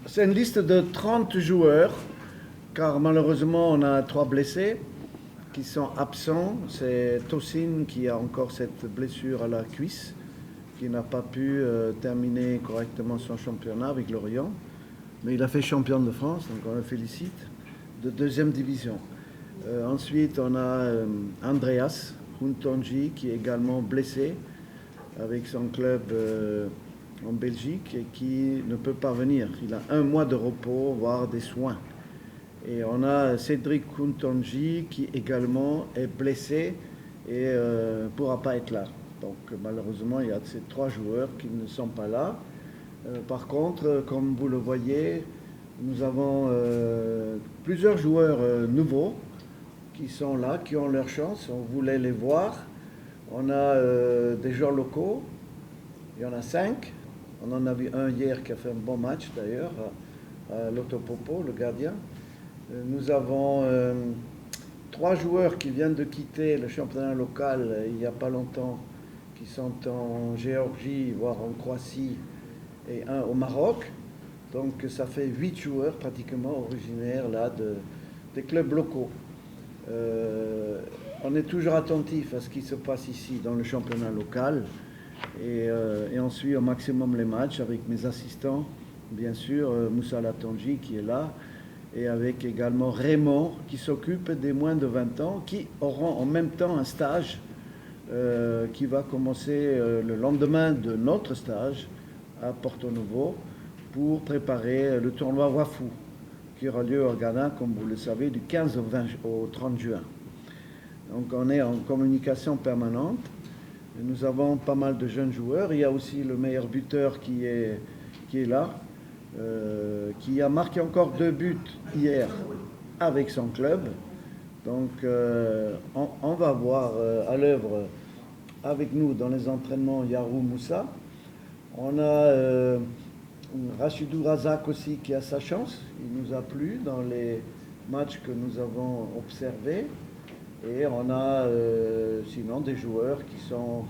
C'est une liste de 30 joueurs, car malheureusement on a 3 blessés qui sont absents. C'est Tosin qui a encore cette blessure à la cuisse, qui n'a pas pu terminer correctement son championnat avec Lorient. Mais il a fait champion de France, donc on le félicite, de deuxième division. Ensuite, on a Andreas Huntonji qui est également blessé avec son club en Belgique et qui ne peut pas venir. Il a 1 mois de repos, voire des soins. Et on a Cédric Huntonji qui également est blessé et ne pourra pas être là. Donc malheureusement, il y a ces 3 joueurs qui ne sont pas là. Par contre, comme vous le voyez, nous avons plusieurs joueurs nouveaux qui sont là, qui ont leur chance. On voulait les voir. On a des joueurs locaux. Il y en a 5. On en a vu un hier qui a fait un bon match d'ailleurs, à Lotopopo, le gardien. Nous avons 3 joueurs qui viennent de quitter le championnat local il n'y a pas longtemps, qui sont en Géorgie, voire en Croatie, et un au Maroc. Donc ça fait 8 joueurs pratiquement originaires là des clubs locaux. On est toujours attentif à ce qui se passe ici dans le championnat local et on suit au maximum les matchs avec mes assistants, bien sûr, Moussa Latonji qui est là, et avec également Raymond qui s'occupe des moins de 20 ans qui auront en même temps un stage qui va commencer le lendemain de notre stage à Porto Novo pour préparer le tournoi Wafou qui aura lieu au Ghana, comme vous le savez, du 15 au 30 juin. Donc on est en communication permanente. Et nous avons pas mal de jeunes joueurs. Il y a aussi le meilleur buteur qui est là, qui a marqué encore 2 buts hier avec son club. Donc on va voir à l'œuvre avec nous dans les entraînements Yarou Moussa. On a Rachidou Razak aussi qui a sa chance. Il nous a plu dans les matchs que nous avons observés. Et on a sinon des joueurs qui sont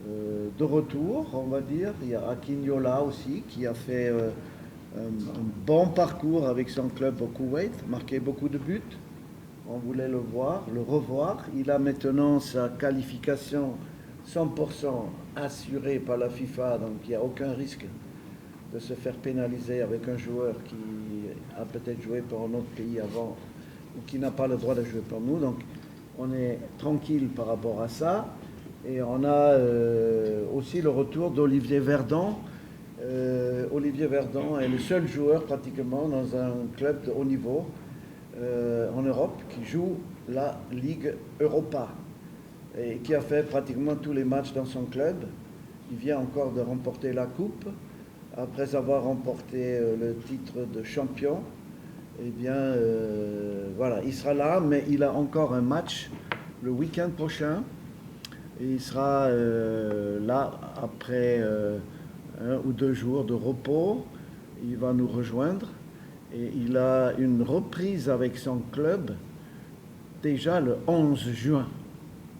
de retour, on va dire. Il y a Akinyola aussi qui a fait un bon parcours avec son club au Koweït, marqué beaucoup de buts. On voulait le voir, le revoir. Il a maintenant sa qualification 100% assurée par la FIFA, donc il n'y a aucun risque de se faire pénaliser avec un joueur qui a peut-être joué pour un autre pays avant ou qui n'a pas le droit de jouer pour nous. Donc on est tranquille par rapport à ça. Et on a aussi le retour d'Olivier Verdon. Olivier Verdon est le seul joueur pratiquement dans un club de haut niveau en Europe qui joue la Ligue Europa et qui a fait pratiquement tous les matchs dans son club. Il vient encore de remporter la coupe après avoir remporté le titre de champion. Eh bien, voilà, il sera là, mais il a encore un match le week-end prochain. Et il sera là après 1 ou 2 jours de repos. Il va nous rejoindre. Et il a une reprise avec son club déjà le 11 juin,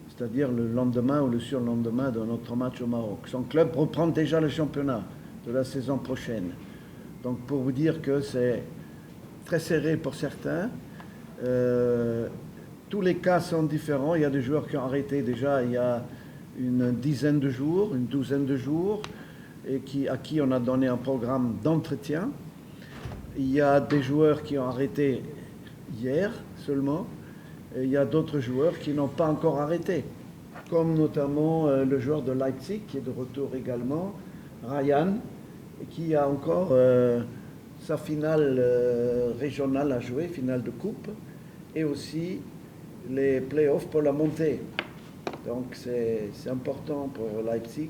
c'est-à-dire le lendemain ou le surlendemain de notre match au Maroc. Son club reprend déjà le championnat de la saison prochaine. Donc pour vous dire que c'est très serré pour certains. Tous les cas sont différents. Il y a des joueurs qui ont arrêté déjà il y a une dizaine de jours, une douzaine de jours, et à qui on a donné un programme d'entretien. Il y a des joueurs qui ont arrêté hier seulement, et il y a d'autres joueurs qui n'ont pas encore arrêté, comme notamment le joueur de Leipzig qui est de retour également, Ryan, qui a encore sa finale régionale à jouer, finale de coupe, et aussi les playoffs pour la montée. Donc c'est important pour Leipzig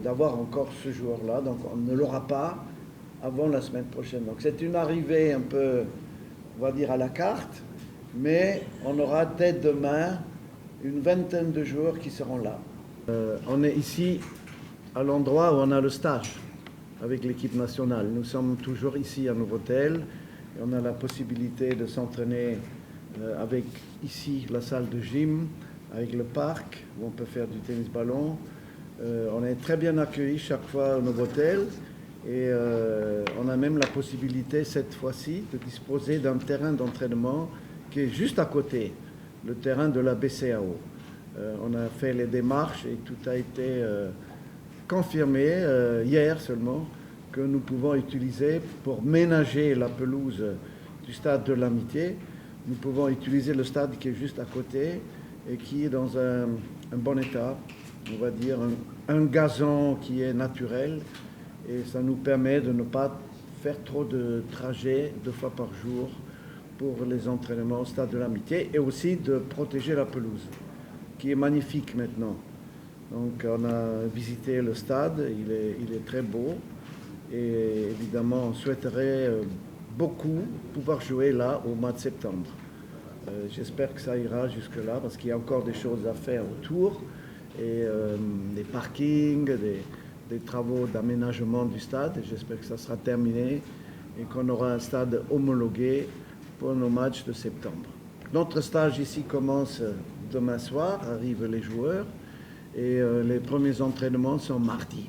d'avoir encore ce joueur-là. Donc on ne l'aura pas avant la semaine prochaine. Donc c'est une arrivée un peu, on va dire, à la carte, mais on aura dès demain une vingtaine de joueurs qui seront là. On est ici à l'endroit où on a le stage avec l'équipe nationale. Nous sommes toujours ici à Novotel et on a la possibilité de s'entraîner avec ici la salle de gym, avec le parc où on peut faire du tennis-ballon. On est très bien accueillis chaque fois au Novotel Et on a même la possibilité cette fois-ci de disposer d'un terrain d'entraînement qui est juste à côté, le terrain de la BCAO. On a fait les démarches et tout a été confirmé hier seulement que nous pouvons utiliser pour ménager la pelouse du stade de l'Amitié. Nous pouvons utiliser le stade qui est juste à côté et qui est dans un bon état, on va dire un gazon qui est naturel, et ça nous permet de ne pas faire trop de trajets 2 fois par jour pour les entraînements au stade de l'Amitié, et aussi de protéger la pelouse qui est magnifique maintenant. Donc on a visité le stade, il est très beau, et évidemment on souhaiterait beaucoup pouvoir jouer là au mois de septembre. J'espère que ça ira jusque-là parce qu'il y a encore des choses à faire autour, et des parkings, des travaux d'aménagement du stade. J'espère que ça sera terminé et qu'on aura un stade homologué pour nos matchs de septembre. Notre stage ici commence demain soir, arrivent les joueurs, et les premiers entraînements sont mardi.